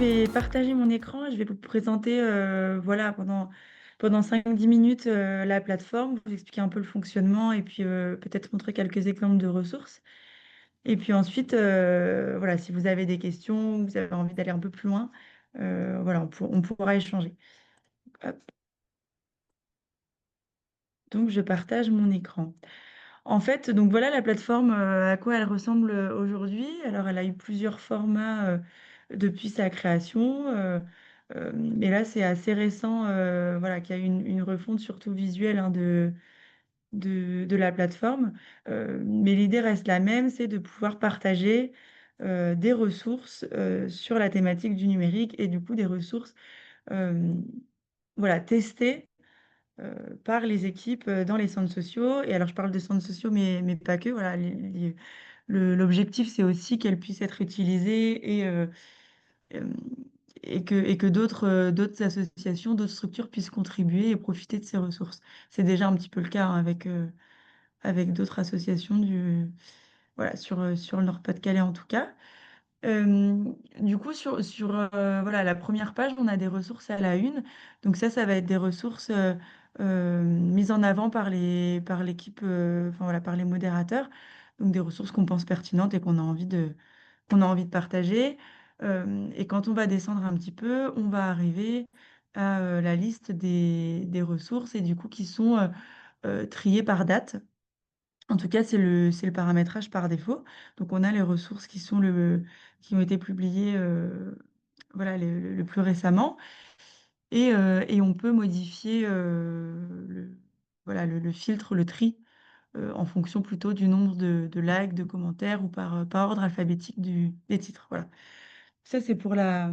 vais partager mon écran et je vais vous présenter voilà, pendant 5-10 minutes la plateforme, vous expliquer un peu le fonctionnement et puis peut-être montrer quelques exemples de ressources. Et puis ensuite, voilà, si vous avez des questions, ou vous avez envie d'aller un peu plus loin, voilà, on pourra échanger. Hop. Donc, je partage mon écran. En fait, donc voilà la plateforme, à quoi elle ressemble aujourd'hui. Alors, elle a eu plusieurs formats depuis sa création, mais là, c'est assez récent, voilà, qu'il y a eu une refonte surtout visuelle hein, de la plateforme. Mais l'idée reste la même, c'est de pouvoir partager des ressources sur la thématique du numérique et du coup des ressources euh, voilà, testées par les équipes dans les centres sociaux. Et alors, je parle de centres sociaux, mais pas que. Voilà, l'objectif, c'est aussi qu'elles puissent être utilisées euh, et que d'autres associations, d'autres structures puissent contribuer et profiter de ces ressources. C'est déjà un petit peu le cas hein, avec d'autres associations voilà, sur le Nord-Pas-de-Calais en tout cas. Euh, du coup, sur voilà, la première page, on a des ressources à la une. Donc ça va être des ressources mises en avant par l'équipe, enfin, voilà, par les modérateurs. Donc des ressources qu'on pense pertinentes et qu'on a envie de partager. Et quand on va descendre un petit peu, on va arriver à la liste des ressources et du coup qui sont triées par date. En tout cas, c'est le paramétrage par défaut. Donc, on a les ressources qui ont été publiées voilà, le plus récemment. Et on peut modifier voilà, le filtre, le tri, en fonction plutôt du nombre de likes, de commentaires ou par ordre alphabétique des titres. Voilà. Ça, c'est pour la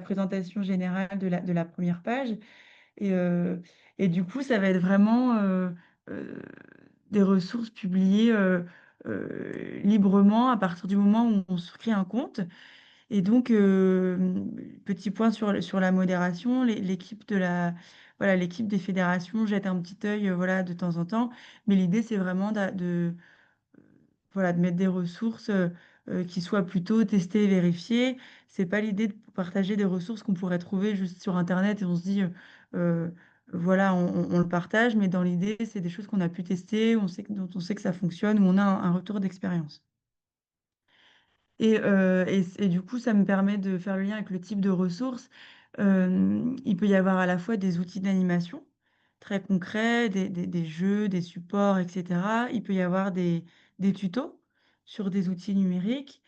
présentation générale de la première page. Et, euh, et du coup, ça va être vraiment euh, des ressources publiées librement à partir du moment où on se crée un compte. Et donc, petit point sur la modération, voilà, l'équipe des fédérations jette un petit œil voilà, de temps en temps. Mais l'idée, c'est vraiment voilà, de mettre des ressources qui soient plutôt testées et vérifiées. C'est pas l'idée de partager des ressources qu'on pourrait trouver juste sur Internet et on se dit, euh, voilà, on le partage, mais dans l'idée, c'est des choses qu'on a pu tester, dont on sait que ça fonctionne, où on a un retour d'expérience. Et du coup, ça me permet de faire le lien avec le type de ressources. Il peut y avoir à la fois des outils d'animation très concrets, des jeux, des supports, etc. Il peut y avoir des tutos sur des outils numériques.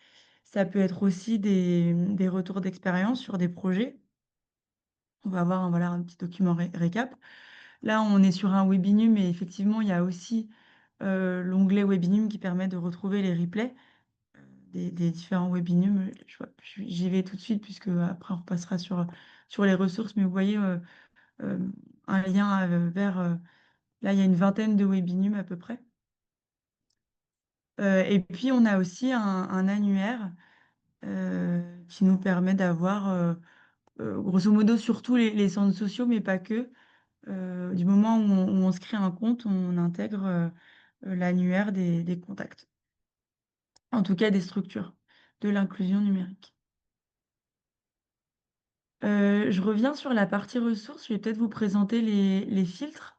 Ça peut être aussi des retours d'expérience sur des projets. On va avoir voilà, un petit document récap. Là, on est sur un Webinum, mais effectivement, il y a aussi l'onglet Webinum qui permet de retrouver les replays des différents webinums. J'y vais tout de suite, puisque après on repassera sur les ressources. Mais vous voyez euh, un lien là, il y a une vingtaine de webinums à peu près. Et puis, on a aussi un annuaire qui nous permet d'avoir, grosso modo, surtout les centres sociaux, mais pas que. Du moment où on se crée un compte, on intègre l'annuaire des contacts. En tout cas, des structures de l'inclusion numérique. Je reviens sur la partie ressources. Je vais peut-être vous présenter les filtres.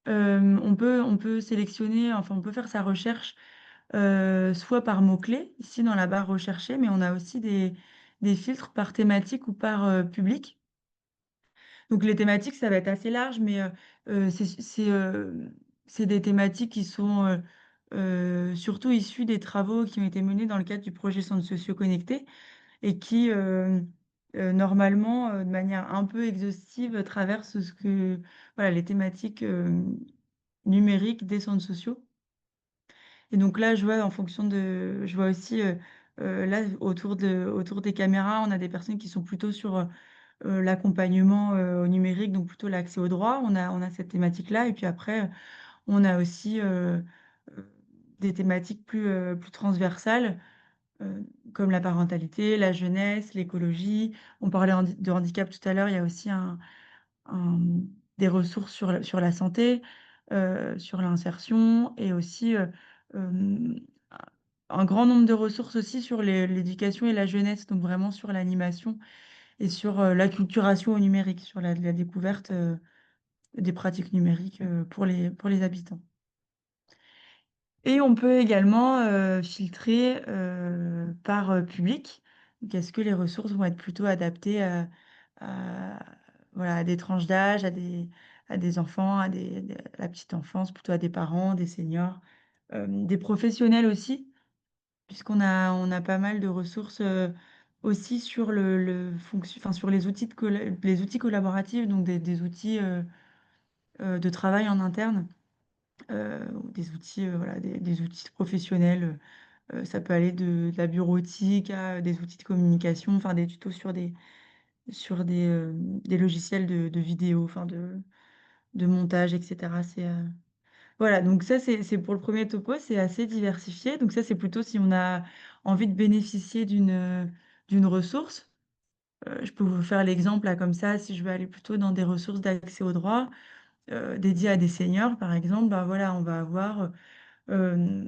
On peut sélectionner, enfin, on peut faire sa recherche soit par mots-clés, ici dans la barre rechercher, mais on a aussi des filtres par thématique ou par public. Donc, les thématiques, ça va être assez large, mais c'est des thématiques qui sont surtout issues des travaux qui ont été menés dans le cadre du projet Centres sociaux connectés et qui, normalement, de manière un peu exhaustive, traverse voilà, les thématiques numériques des centres sociaux. Et donc là, je vois aussi, là, autour des caméras, on a des personnes qui sont plutôt sur l'accompagnement au numérique, donc plutôt l'accès au droit. On a cette thématique-là. Et puis après, on a aussi euh, des thématiques plus transversales euh, comme la parentalité, la jeunesse, l'écologie. On parlait de handicap tout à l'heure, il y a aussi un- des ressources sur la santé, sur l'insertion et aussi euh, un grand nombre de ressources aussi sur l'éducation et la jeunesse, donc vraiment sur l'animation et sur l'acculturation au numérique, sur la découverte des pratiques numériques pour les habitants. Et on peut également filtrer par public. Donc, est-ce que les ressources vont être plutôt adaptées à- voilà, à des tranches d'âge, à des enfants, à la petite enfance, plutôt à des parents, des seniors, des professionnels aussi, on a pas mal de ressources aussi sur enfin, sur les outils, les outils collaboratifs, donc des outils de travail en interne, ou des outils, voilà, des outils professionnels. Ça peut aller de la bureautique à des outils de communication, enfin des tutos sur des logiciels de vidéo, enfin de montage, etc. Voilà, donc ça c'est pour le premier topo, c'est assez diversifié. Donc ça c'est plutôt si on a envie de bénéficier d'une ressource. Je peux vous faire l'exemple là comme ça, si je veux aller plutôt dans des ressources d'accès au droit dédiées à des seniors par exemple, ben voilà, on va avoir euh,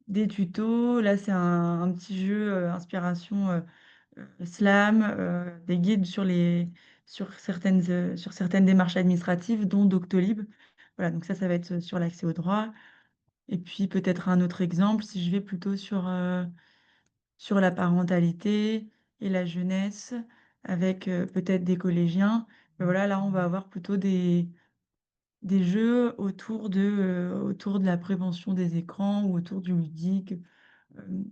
des tutos. Là c'est un petit jeu inspiration Slam, des guides sur certaines démarches administratives, dont Doctolib. Voilà, donc ça va être sur l'accès au droit. Et puis peut-être un autre exemple, si je vais plutôt sur la parentalité et la jeunesse, avec peut-être des collégiens. Voilà, là, on va avoir plutôt des jeux autour de la prévention des écrans ou autour du ludique. Euh,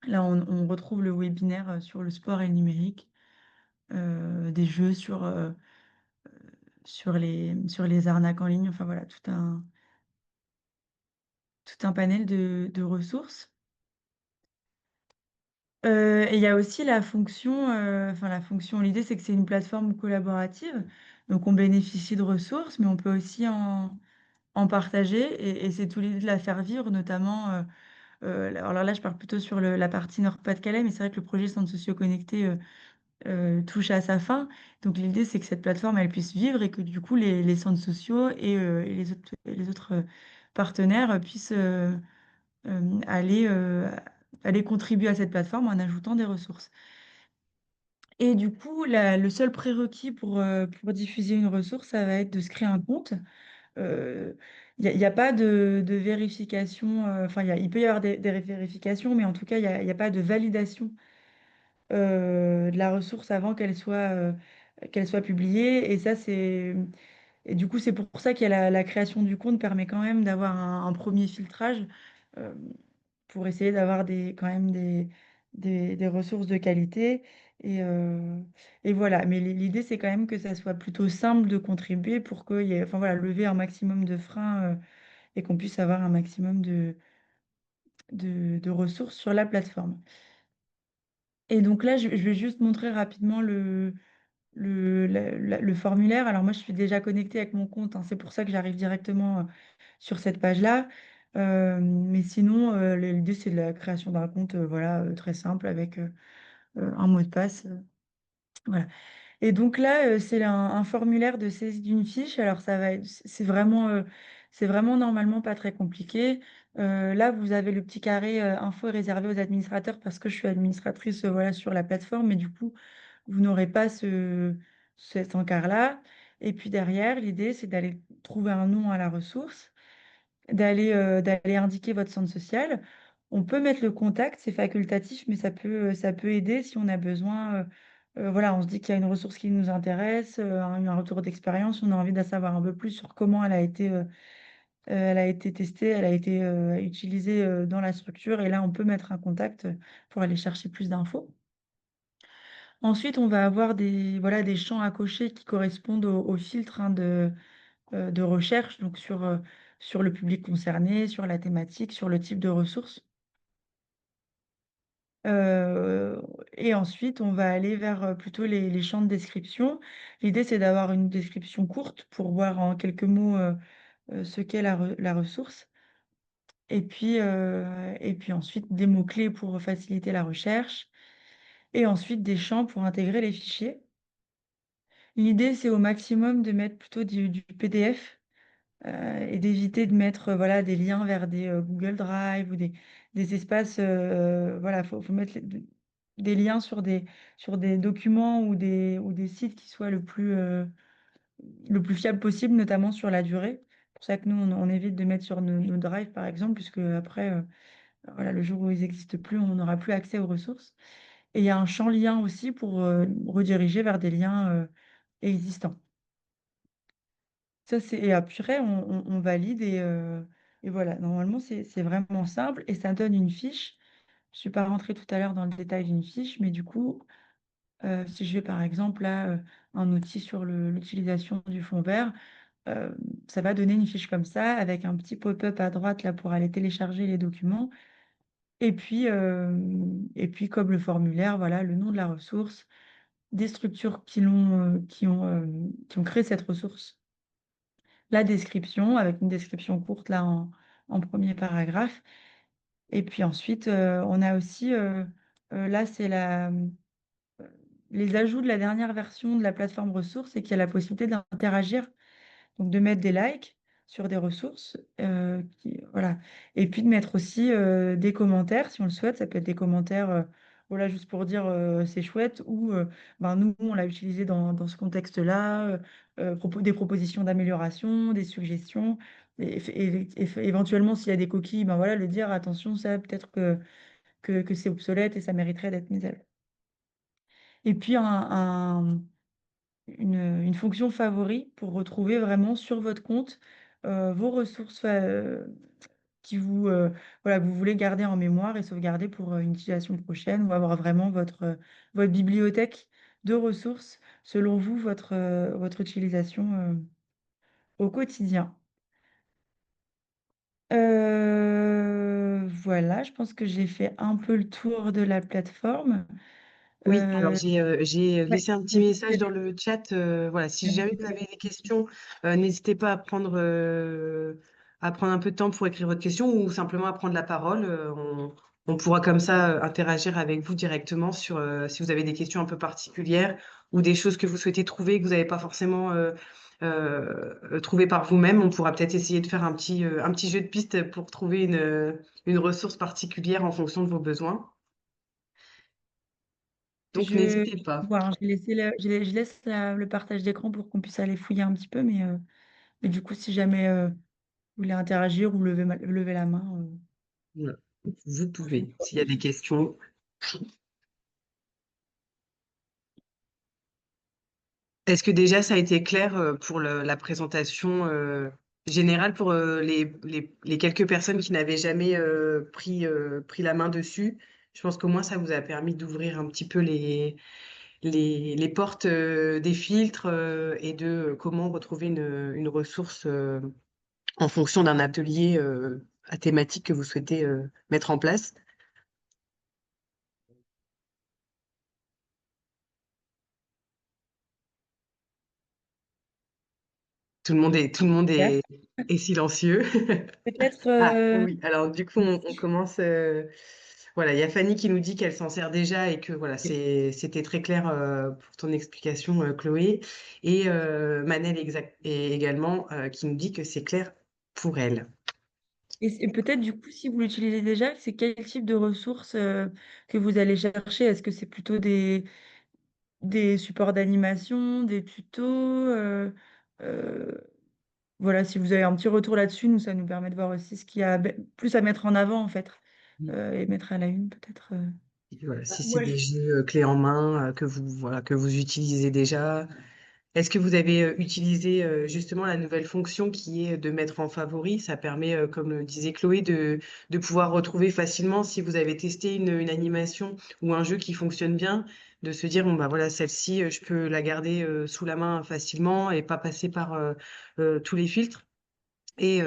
Là, on retrouve le webinaire sur le sport et le numérique, des jeux sur les arnaques en ligne. Enfin voilà, tout un panel de ressources. Et il y a aussi la fonction, enfin la fonction, l'idée c'est que c'est une plateforme collaborative, donc on bénéficie de ressources, mais on peut aussi en partager, et c'est tout l'idée de la faire vivre, notamment, alors là je parle plutôt sur la partie Nord-Pas-de-Calais, mais c'est vrai que le projet Centres sociaux connectés touche à sa fin, donc l'idée c'est que cette plateforme elle puisse vivre et que du coup les centres sociaux et les autres partenaires puissent euh, aller, euh, aller contribuer à cette plateforme en ajoutant des ressources. Et du coup, le seul prérequis pour diffuser une ressource, ça va être de se créer un compte. Euh, Il y a pas de vérification, enfin, il peut y avoir des vérifications, mais en tout cas, il y a pas de validation de la ressource avant qu'elle soit publiée. Et du coup, c'est pour ça qu'il y a la création du compte permet quand même d'avoir un premier filtrage. euh, pour essayer d'avoir quand même des ressources de qualité. Et, euh, et voilà, mais l'idée, c'est quand même que ça soit plutôt simple de contribuer pour qu'il y ait, enfin voilà, lever un maximum de freins et qu'on puisse avoir un maximum de ressources sur la plateforme. Et donc là, je vais juste montrer rapidement le formulaire. Alors moi, je suis déjà connectée avec mon compte, hein, c'est pour ça que j'arrive directement sur cette page-là. Mais sinon, l'idée, c'est de la création d'un compte voilà, très simple avec un mot de passe. Voilà. Et donc là, c'est un formulaire de saisie d'une fiche. Alors, c'est vraiment normalement pas très compliqué. Là, vous avez le petit carré info est réservé aux administrateurs parce que je suis administratrice voilà, sur la plateforme, mais du coup, vous n'aurez pas cet encart-là. Et puis derrière, l'idée, c'est d'aller trouver un nom à la ressource, d'aller indiquer votre centre social. On peut mettre le contact, c'est facultatif, mais ça peut aider si on a besoin. Voilà, on se dit qu'il y a une ressource qui nous intéresse, un retour d'expérience, on a envie d'en savoir un peu plus sur comment elle a été testée, elle a été utilisée dans la structure, et là, on peut mettre un contact pour aller chercher plus d'infos. Ensuite, on va avoir voilà, des champs à cocher qui correspondent au filtre hein, de recherche, donc sur le public concerné, sur la thématique, sur le type de ressources. Euh, et ensuite, on va aller vers plutôt les champs de description. L'idée, c'est d'avoir une description courte pour voir en quelques mots ce qu'est la ressource. Et puis ensuite, des mots-clés pour faciliter la recherche. Et ensuite, des champs pour intégrer les fichiers. L'idée, c'est au maximum de mettre plutôt du PDF et d'éviter de mettre voilà, des liens vers des Google Drive ou des espaces. Voilà, faut mettre des liens sur des documents ou des sites qui soient le plus fiable possible, notamment sur la durée. C'est pour ça que nous, on évite de mettre sur nos drives, par exemple, puisque après, voilà, le jour où ils n'existent plus, on n'aura plus accès aux ressources. Et il y a un champ lien aussi pour rediriger vers des liens existants. Ça, c'est, et après, on valide et voilà. Normalement, c'est vraiment simple et ça donne une fiche. Je ne suis pas rentrée tout à l'heure dans le détail d'une fiche, mais du coup, si je vais par exemple à un outil sur l'utilisation du fond vert, euh, ça va donner une fiche comme ça avec un petit pop-up à droite là pour aller télécharger les documents. Et puis comme le formulaire, voilà, le nom de la ressource, des structures qui ont créé cette ressource, la description avec une description courte là en premier paragraphe. Et puis ensuite, on a aussi, là, c'est les ajouts de la dernière version de la plateforme ressources et qui a la possibilité d'interagir, donc de mettre des likes sur des ressources, voilà. Et puis de mettre aussi des commentaires si on le souhaite. Ça peut être des commentaires, voilà, juste pour dire c'est chouette ou ben, nous, on l'a utilisé dans ce contexte-là, des propositions d'amélioration, des suggestions. Éventuellement, s'il y a des coquilles, ben voilà, le dire attention, ça peut-être que c'est obsolète et ça mériterait d'être mis à jour. Et puis une fonction favori pour retrouver vraiment sur votre compte vos ressources voilà, que vous voulez garder en mémoire et sauvegarder pour une utilisation prochaine ou avoir vraiment votre bibliothèque de ressources selon vous, votre utilisation au quotidien. Voilà, je pense que j'ai fait un peu le tour de la plateforme. Oui, alors Euh, j'ai ouais, laissé un petit j'ai message posé dans le chat. Voilà, si jamais vous des- avez des questions, n'hésitez pas à prendre un peu de temps pour écrire votre question ou simplement à prendre la parole. On pourra comme ça interagir avec vous directement sur si vous avez des questions un peu particulières ou des choses que vous souhaitez trouver que vous n'avez pas forcément trouvé par vous-même. On pourra peut-être essayer de faire un petit jeu de pistes pour trouver une ressource particulière en fonction de vos besoins. Donc Je, n'hésitez pas. voilà, j'ai laissé je laisse le partage d'écran pour qu'on puisse aller fouiller un petit peu, mais du coup, si jamais vous voulez interagir ou lever la main, Voilà. Vous pouvez, s'il y a des questions. Est-ce que déjà ça a été clair pour la présentation générale pour les quelques personnes qui n'avaient jamais pris la main dessus? Je pense qu'au moins ça vous a permis d'ouvrir un petit peu les portes des filtres et de comment retrouver une ressource en fonction d'un atelier à thématique que vous souhaitez mettre en place. Tout le monde super. est silencieux. Peut-être Ah oui, alors du coup, on si commence. Voilà, il y a Fanny qui nous dit qu'elle s'en sert déjà et que voilà, c'était très clair pour ton explication, Chloé. Et Manel et également qui nous dit que c'est clair pour elle. et peut-être du coup, si vous l'utilisez déjà, c'est quel type de ressources que vous allez chercher? Est-ce que c'est plutôt des supports d'animation, des tutos euh, voilà, si vous avez un petit retour là-dessus, nous, ça nous permet de voir aussi ce qu'il y a plus à mettre en avant, en fait, et mettre à la une, peut-être. Et voilà, si c'est Moi, des jeux clés en main voilà, que vous utilisez déjà. Est-ce que vous avez utilisé justement la nouvelle fonction qui est de mettre en favori? Ça permet, comme le disait Chloé, de pouvoir retrouver facilement si vous avez testé une animation ou un jeu qui fonctionne bien, de se dire, bon, bah voilà, celle-ci, je peux la garder sous la main facilement et pas passer par tous les filtres. Et,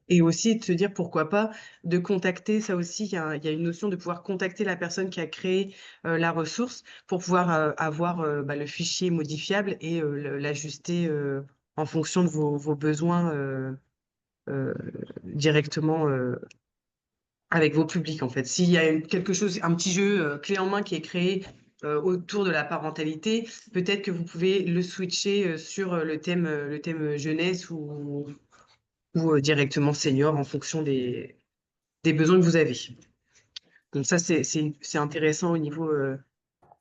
et aussi de se dire pourquoi pas de contacter, ça aussi, il y a une notion de pouvoir contacter la personne qui a créé la ressource pour pouvoir avoir bah, le fichier modifiable et l'ajuster en fonction de vos besoins euh, directement avec vos publics en fait. S'il y a quelque chose, un petit jeu clé en main qui est créé autour de la parentalité, peut-être que vous pouvez le switcher sur le thème jeunesse ou directement senior en fonction des besoins que vous avez. Donc ça, c'est intéressant au niveau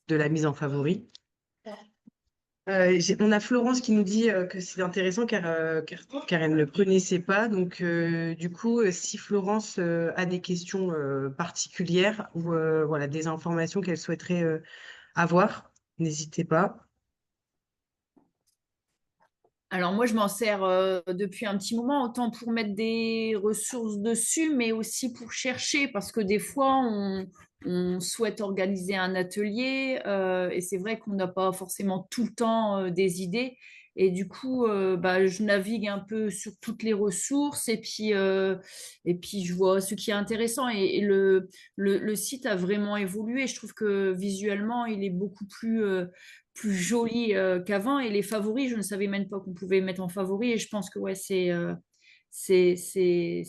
de la mise en favori. On a Florence qui nous dit que c'est intéressant car elle ne le connaissait pas. Donc, du coup, si Florence a des questions particulières ou voilà, des informations qu'elle souhaiterait avoir, n'hésitez pas. Alors moi, je m'en sers depuis un petit moment, autant pour mettre des ressources dessus, mais aussi pour chercher, parce que des fois, on souhaite organiser un atelier et c'est vrai qu'on n'a pas forcément tout le temps des idées. Et du coup, bah, je navigue un peu sur toutes les ressources et puis je vois ce qui est intéressant. Et le site a vraiment évolué. Je trouve que visuellement, il est beaucoup plus joli qu'avant. Et les favoris, je ne savais même pas qu'on pouvait mettre en favoris. Et je pense que ouais, c'est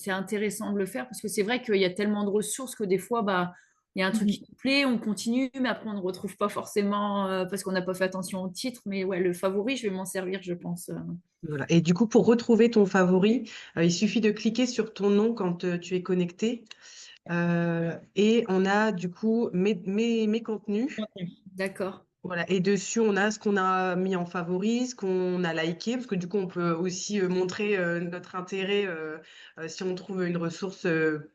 intéressant de le faire parce que c'est vrai qu'il y a tellement de ressources que des fois, bah, il y a un truc Mhm. qui nous plaît, on continue, mais après on ne retrouve pas forcément parce qu'on n'a pas fait attention au titre. Mais ouais, le favori, je vais m'en servir, je pense. Voilà. Et du coup, pour retrouver ton favori, il suffit de cliquer sur ton nom quand tu es connecté. Et on a du coup mes contenus. D'accord. Voilà, et dessus, on a ce qu'on a mis en favori, ce qu'on a liké, parce que du coup, on peut aussi montrer notre intérêt si on trouve une ressource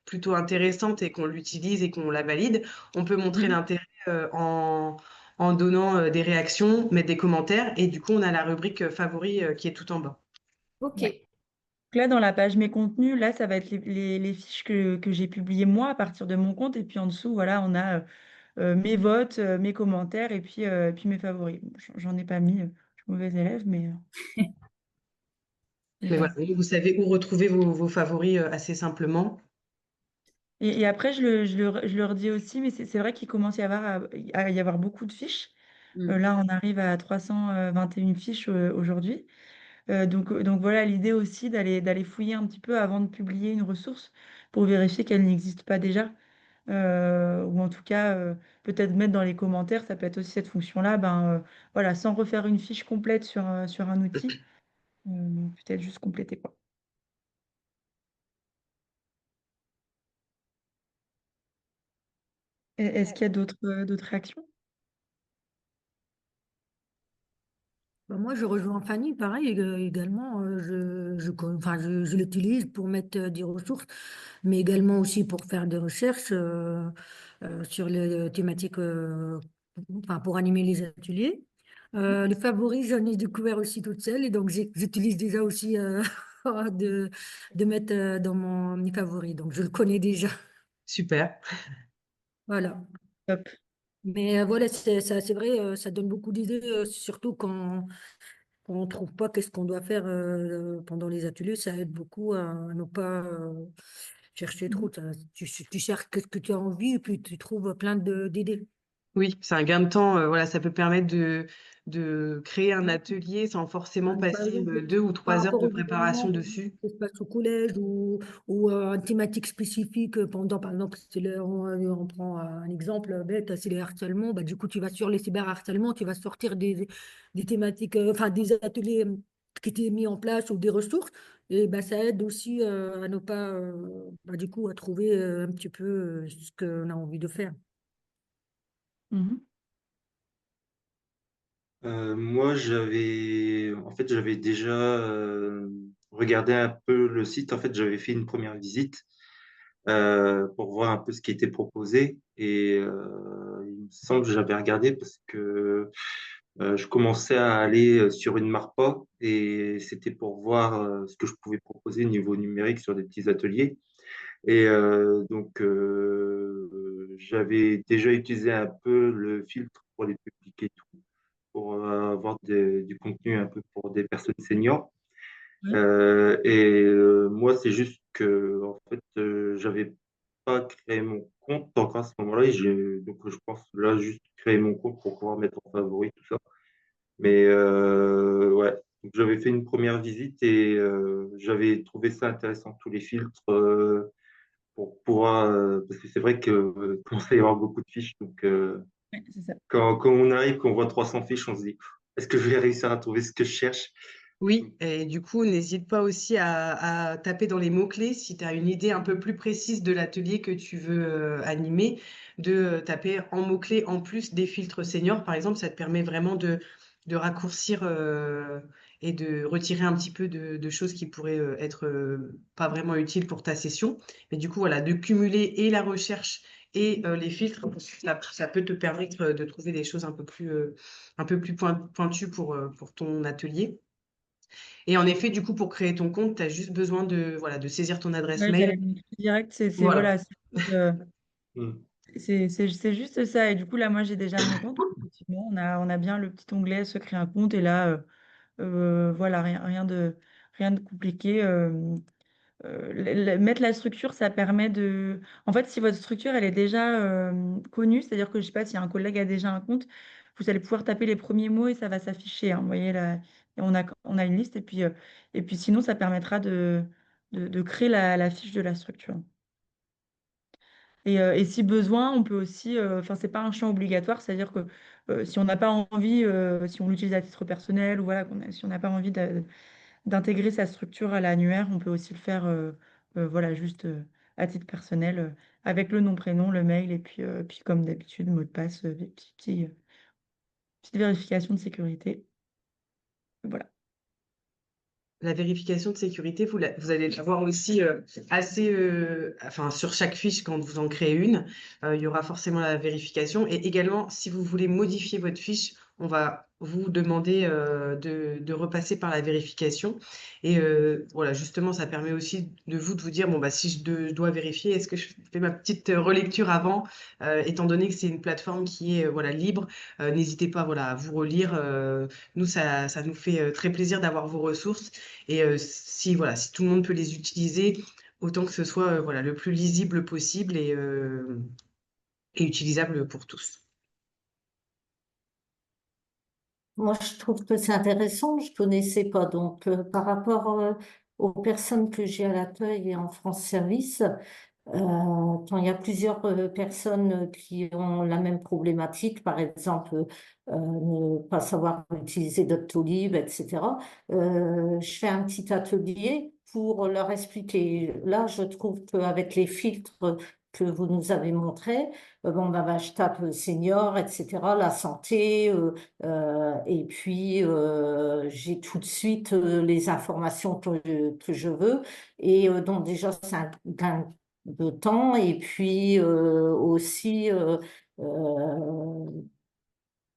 plutôt intéressante et qu'on l'utilise et qu'on la valide. On peut montrer Mhm. l'intérêt en donnant des réactions, mettre des commentaires, et du coup, on a la rubrique favori qui est tout en bas. Ok. Ouais. Donc là, dans la page mes contenus, là, ça va être les fiches que j'ai publiées moi à partir de mon compte. Et puis en dessous, voilà, on a mes votes, mes commentaires et puis mes favoris. Bon, j'en ai pas mis, je suis mauvaise élève, mais Mais voilà. voilà, vous savez où retrouver vos favoris assez simplement. Et après, je leur dis aussi, mais c'est vrai qu'il commence à y avoir beaucoup de fiches. Mm. Là, on arrive à 321 fiches aujourd'hui. Donc voilà, l'idée aussi d'aller fouiller un petit peu avant de publier une ressource pour vérifier qu'elle n'existe pas déjà. Ou en tout cas, peut-être mettre dans les commentaires, ça peut être aussi cette fonction-là, voilà, sans refaire une fiche complète sur un outil, peut-être juste compléter quoi. Est-ce qu'il y a d'autres réactions? Bah, moi, je rejoins Fanny, pareil, également, je l'utilise pour mettre des ressources, mais également aussi pour faire des recherches sur les thématiques, enfin, pour animer les ateliers. Les favoris, j'en ai découvert aussi toute seule, et donc j'utilise déjà aussi de, de mettre dans mes favoris, donc je le connais déjà. Super. Voilà. Top. Mais voilà, c'est vrai, ça donne beaucoup d'idées, surtout quand on ne trouve pas qu'est-ce qu'on doit faire pendant les ateliers, ça aide beaucoup à ne pas chercher trop. Tu cherches ce que tu as envie et puis tu trouves plein d'idées. Oui, c'est un gain de temps. Voilà, ça peut permettre de créer un atelier sans forcément Par passer exemple, deux ou par trois heures rapport de aux préparation événements dessus. qui se passent au collège ou une thématique spécifique pendant, par exemple, on prend un exemple bête, c'est les harcèlements, bah, du coup, tu vas sur les cyberharcèlements, tu vas sortir des thématiques, enfin, des ateliers qui étaient mis en place ou des ressources, et bah, ça aide aussi à ne pas, bah, du coup, à trouver un petit peu ce qu'on a envie de faire. Mhm. Moi, j'avais déjà regardé un peu le site. En fait, j'avais fait une première visite pour voir un peu ce qui était proposé. Et il me semble que j'avais regardé parce que je commençais à aller sur une Marpa et c'était pour voir ce que je pouvais proposer au niveau numérique sur des petits ateliers. Et j'avais déjà utilisé un peu le filtre pour les publier pour avoir du contenu un peu pour des personnes seniors. Ouais. Moi, c'est juste que en fait, j'avais pas créé mon compte encore à ce moment-là. Donc, je pense là juste créer mon compte pour pouvoir mettre en favori tout ça. Mais ouais, donc, j'avais fait une première visite et j'avais trouvé ça intéressant tous les filtres pour pouvoir parce que c'est vrai que commence à y avoir beaucoup de fiches. Donc, Ouais, c'est ça. quand on arrive, qu'on voit 300 fiches, on se dit, est-ce que je vais réussir à trouver ce que je cherche? Oui, et du coup, n'hésite pas aussi à taper dans les mots-clés si tu as une idée un peu plus précise de l'atelier que tu veux animer, de taper en mots-clés en plus des filtres seniors, par exemple, ça te permet vraiment de raccourcir et de retirer un petit peu de choses qui pourraient être pas vraiment utiles pour ta session. Mais du coup, voilà, de cumuler et la recherche et les filtres, ça peut te permettre de trouver des choses un peu plus pointues pour ton atelier. Et en effet, du coup, pour créer ton compte, tu as juste besoin voilà, de saisir ton adresse Ouais, mail. j'allais le dire direct, Voilà. voilà, euh, Mm. c'est juste ça. Et du coup, là, moi, j'ai déjà mon compte. Effectivement, on a bien le petit onglet se créer un compte. Et là, voilà, rien de compliqué. Mettre la structure, ça permet de... En fait, si votre structure, elle est déjà connue, c'est-à-dire que, je sais pas, si un collègue a déjà un compte, vous allez pouvoir taper les premiers mots et ça va s'afficher, hein. Vous voyez, là, et on a une liste. Et puis sinon, ça permettra de créer la fiche de la structure. Et si besoin, on peut aussi, enfin, c'est pas un champ obligatoire, c'est-à-dire que si on n'a pas envie, si on l'utilise à titre personnel ou voilà, si on n'a pas envie d'intégrer sa structure à l'annuaire, on peut aussi le faire, voilà, juste à titre personnel, avec le nom, prénom, le mail, et puis comme d'habitude, mot de passe, des petites vérifications de sécurité. Voilà. La vérification de sécurité, vous allez l'avoir aussi assez, enfin, sur chaque fiche quand vous en créez une, il y aura forcément la vérification. Et également, si vous voulez modifier votre fiche, on va vous demander de repasser par la vérification. Et voilà, justement, ça permet aussi de vous dire, bon, bah, si je dois vérifier, est-ce que je fais ma petite relecture avant, étant donné que c'est une plateforme qui est voilà, libre, n'hésitez pas voilà, à vous relire. Nous, ça nous fait très plaisir d'avoir vos ressources. Et si, voilà, si tout le monde peut les utiliser, autant que ce soit voilà, le plus lisible possible et utilisable pour tous. Moi, je trouve que c'est intéressant. Je connaissais pas. Donc, par rapport aux personnes que j'ai à l'accueil et en France Service, quand il y a plusieurs personnes qui ont la même problématique, par exemple, ne pas savoir utiliser Doctolib, etc., je fais un petit atelier pour leur expliquer. Là, je trouve qu'avec les filtres que vous nous avez montrés, bon, bah, je tape senior, etc., la santé, et puis j'ai tout de suite les informations que je veux. Et donc, déjà, c'est un gain de temps et puis aussi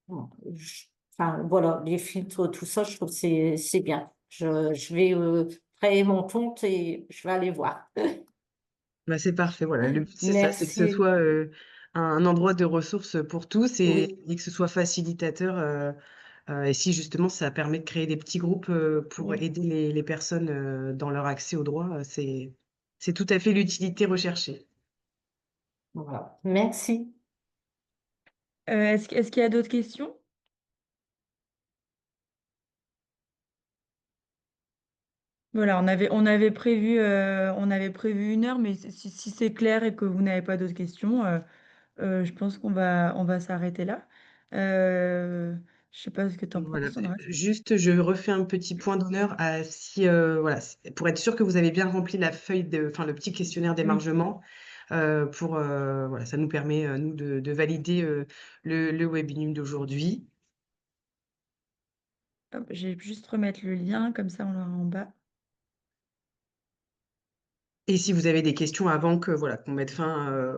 bon, enfin voilà les filtres tout ça je trouve que c'est bien je vais créer mon compte et je vais aller voir. Bah, c'est parfait, voilà. Le but, c'est ça, c'est que ce Merci. soit un endroit de ressources pour tous Oui, et que ce soit facilitateur. Et si justement ça permet de créer des petits groupes pour oui, aider les personnes dans leur accès aux droits, c'est tout à fait l'utilité recherchée. voilà, merci. Est-ce qu'il y a d'autres questions? Voilà, on avait prévu 1 heure, mais si c'est clair et que vous n'avez pas d'autres questions, je pense qu'on va s'arrêter là. Euh, je sais pas ce que tu en penses, Voilà. Sandra. Juste, je refais un petit point d'honneur à si, voilà, pour être sûr que vous avez bien rempli la feuille enfin, le petit questionnaire Oui. d'émargement, voilà, ça nous permet, nous, de valider le webinaire d'aujourd'hui. Hop, je vais juste remettre le lien, comme ça on l'aura en bas. Et si vous avez des questions avant que voilà qu'on mette fin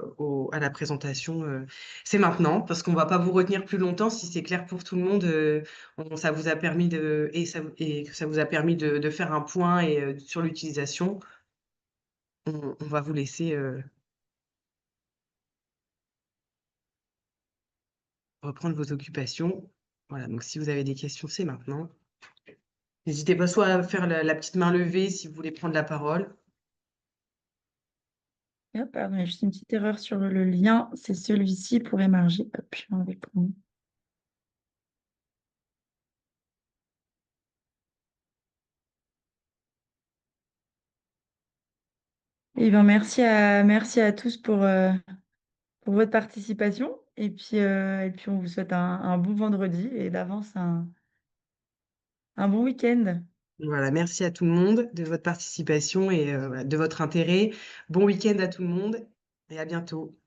à la présentation, c'est maintenant parce qu'on va pas vous retenir plus longtemps. Si c'est clair pour tout le monde, ça vous a permis et que ça vous a permis de faire un point et sur l'utilisation, on va vous laisser reprendre vos occupations. Voilà, donc si vous avez des questions, c'est maintenant. N'hésitez pas soit à faire la petite main levée si vous voulez prendre la parole. Hop, pardon, il y a juste une petite erreur sur le lien. C'est celui-ci pour émarger. Hop, je vais enlever pour nous. Eh bien, merci à tous pour votre participation. Et puis, on vous souhaite un bon vendredi et d'avance un bon week-end. Voilà, merci à tout le monde de votre participation et voilà, de votre intérêt. Bon week-end à tout le monde et à bientôt.